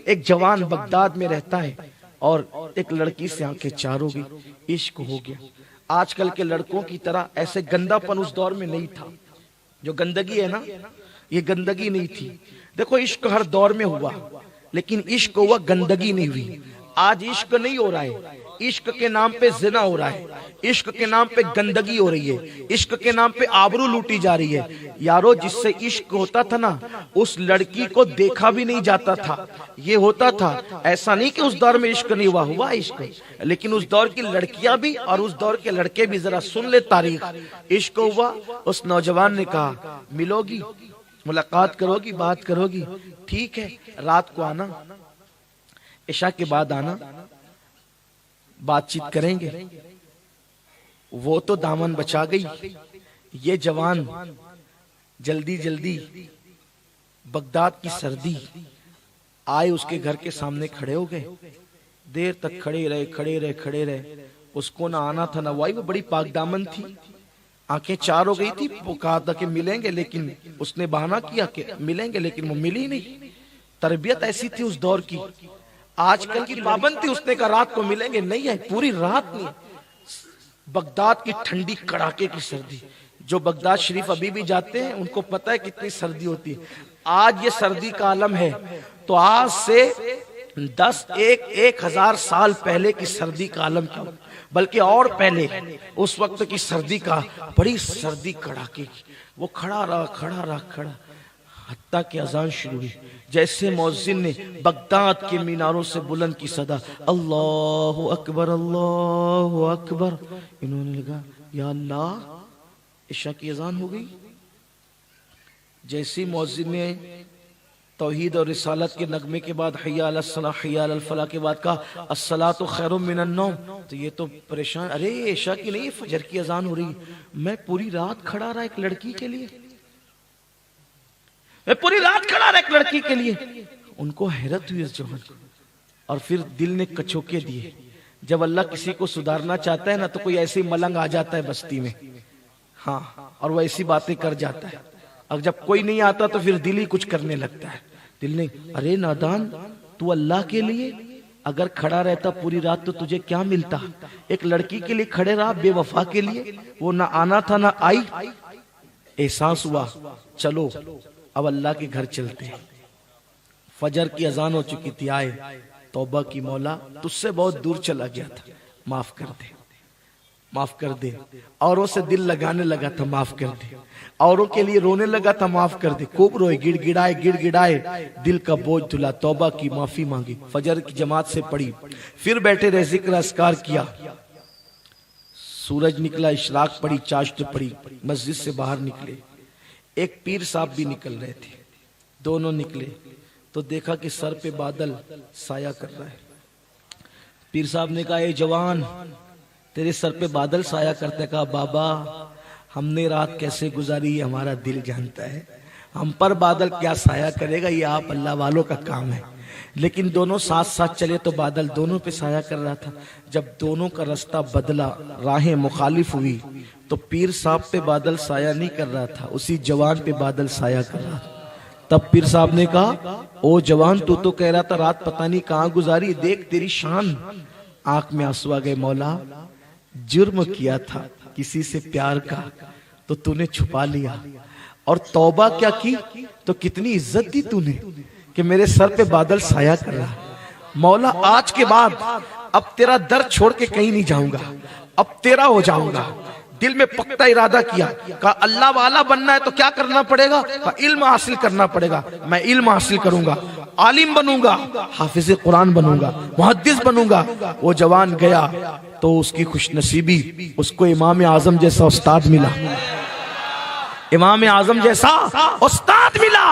एक जवान बगदाद में रहता है और एक लड़की से आंखें चार हो गई, इश्क हो गया। आजकल के लड़कों की तरह ऐसे गंदापन उस दौर में नहीं था। जो गंदगी है ना, ये गंदगी नहीं थी। देखो इश्क हर दौर में हुआ, लेकिन इश्क हुआ, गंदगी नहीं हुई। आज इश्क नहीं हो रहा है, इश्क के नाम पे जिना हो रहा है, इश्क के नाम पे गंदगी हो रही है, इश्क के नाम पे आबरू लूटी जा रही है। यारो जिससे इश्क होता था ना, उस लड़की को देखा भी नहीं जाता था। ये होता था, ऐसा नहीं कि उस दौर में इश्क नहीं हुआ, हुआ इश्क, लेकिन उस दौर की लड़कियां भी और उस दौर के लड़के भी, जरा सुन ले तारीख। इश्क हुआ, उस नौजवान ने कहा मिलोगी, मुलाकात करोगी, बात करोगी, ठीक है रात को आना, इशा के बाद आना, बातचीत करेंगे। वो तो दामन बचा गई। ये जवान जल्दी जल्दी बगदाद की सर्दी आए, उसके घर के सामने खड़े हो गए। देर तक खड़े रहे। उसको ना आना था ना वो आई। वो बड़ी पाक दामन थी, आंखें चार हो गई थी। वो कहा था कि मिलेंगे, लेकिन उसने बहाना किया कि मिलेंगे, लेकिन वो मिली नहीं। तरबियत ऐसी थी उस दौर की। आजकल की पाबंदी, उसने कहा रात को मिलेंगे, नहीं है, पूरी रात नहीं। बगदाद की ठंडी कड़ाके की सर्दी, जो बगदाद शरीफ अभी भी जाते हैं उनको पता है कितनी सर्दी होती है। आज ये सर्दी का आलम है, तो आज से 1000 साल पहले की सर्दी का आलम क्या, बल्कि और पहले उस वक्त की सर्दी का, बड़ी सर्दी कड़ाके की। वो खड़ा रहा, हत्ता की अजान शुरू हुई। जैसे मौजिन ने बगदाद के मीनारों से बुलंद की सदा, अल्लाहु अकबर, अल्लाहु अकबर, इन्होंने लगा या अल्लाह, इशा की अजान हो गई। जैसे मौजिन ने तौहीद और रिसालत के नगमे के बाद हय्या अला सलाह हय्या अल फलाह के बाद कहा अस्सलातु खैरुम मिनन नौम, तो ये तो परेशान, अरे इशा की नहीं, फजर की अजान हो रही। मैं पूरी रात खड़ा रहा एक लड़की के लिए, मैं पूरी रात खड़ा रहा एक लड़की के लिए। उनको हैरत हुई इस जवान को, और फिर दिल ने कचोके दिए। जब अल्लाह किसी को सुधारना चाहता है ना, तो कोई ऐसे मलंग आ जाता है बस्ती में, हाँ, और वो ऐसी बातें कर जाता है। अब जब कोई नहीं आता तो फिर दिल ही कुछ करने लगता है। दिल ने, अरे नादान, तू अल्लाह के लिए अगर खड़ा रहता पूरी रात तो तुझे क्या मिलता। एक लड़की के लिए खड़े रहा, बेवफा के लिए, वो ना आना था ना आई। एहसास हुआ, चलो अब अल्लाह के घर चलते हैं। फजर की अजान हो चुकी थी, आए, तौबा की मौला, तुझसे बहुत दूर चला गया था, माफ कर दे, माफ कर दे। औरों से दिल लगाने लगा था, माफ कर दे। औरों के लिए रोने लगा था, माफ कर दे। खूब रोए, गिड़गिड़ाए, दिल का बोझ धुला, तौबा की, माफी मांगी। फजर की जमात से पढ़ी, फिर बैठे रहे, जिक्र अस्कार किया। सूरज निकला, इशराक पड़ी, चाश्त पड़ी, मस्जिद से बाहर निकले। एक पीर साहब भी निकल रहे थे, दोनों निकले तो देखा कि सर पे बादल साया कर रहा है। पीर साहब ने कहा, ए जवान, तेरे सर पे बादल साया करते। कहा, बाबा हमने रात कैसे गुजारी हमारा दिल जानता है, हम पर बादल क्या साया करेगा, ये आप अल्लाह वालों का काम है। लेकिन दोनों साथ साथ चले तो बादल दोनों पे साया कर रहा था। जब दोनों का रास्ता बदला, राहें मुखालिफ हुई, तो पीर साहब पे बादल साया नहीं कर रहा था, उसी जवान पे बादल साया कर रहा था। तब पीर साहब ने कहा, ओ जवान, तू तो कह रहा था रात पता नहीं कहाँ गुजारी, देख तेरी शान। आंख में आंसू आ गए, मौला जुर्म किया था किसी से प्यार का, तो तूने छुपा लिया, और तौबा क्या की तो कितनी इज्जत दी तूने कि मेरे सर पे बादल साया कर रहा। मौला आज के बाद अब तेरा दर छोड़ के कहीं नहीं जाऊंगा, अब तेरा हो जाऊंगा। दिल में पक्का इरादा किया, कहा अल्लाह वाला बनना है तो क्या करना पड़ेगा, कहा इल्म हासिल करना पड़ेगा। मैं इल्म हासिल करूंगा, आलिम बनूंगा, हाफिज कुरान बनूंगा, मुहद्दिस बनूंगा। वो जवान गया तो उसकी खुशनसीबी, उसको इमाम आजम जैसा उस्ताद मिला, इमाम आजम जैसा उस्ताद मिला।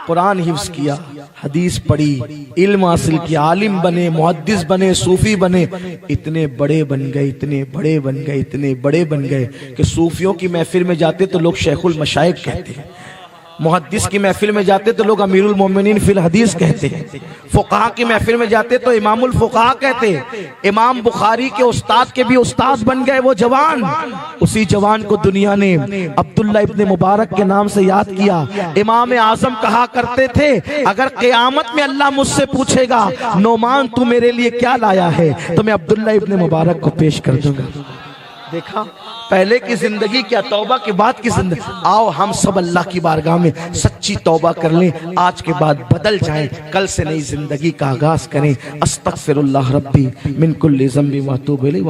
कुरान हिफ्ज किया, हदीस पढ़ी, इल्म हासिल किया, आलिम बने, मुहद्दिस बने, सूफी बने। इतने बड़े बन गए, इतने बड़े बन गए, इतने बड़े बन गए कि सूफियों की महफिल में जाते तो लोग शेखुल मशाइख कहते हैं। मुहद्दिस की महफिल में जाते तो लोग अमीरुल मोमिनीन फिल हदीस कहते हैं, फुक़हा की महफिल में जाते तो इमामुल फुक़हा कहते हैं। इमाम बुखारी के उस्ताद के भी उस्ताद बन गए वो जवान। उसी जवान को दुनिया ने अब्दुल्ला इब्ने मुबारक के नाम से याद किया। इमाम आज़म कहा करते थे, अगर क़यामत में अल्लाह मुझसे पूछेगा नोमान तू मेरे लिए क्या लाया है, तो मैं अब्दुल्ला इब्ने मुबारक को पेश कर दूंगा। देखा, पहले की जिंदगी क्या, तौबा के बाद की जिंदगी। आओ हम सब अल्लाह की बारगाह में सच्ची तौबा कर लें, आज के बाद बदल जाएं, कल से नई जिंदगी का आगाज करें। अस्तगफिरुल्लाह रब्बी मिन कुल्ली ज़ंबि व अतूबु इलैहि।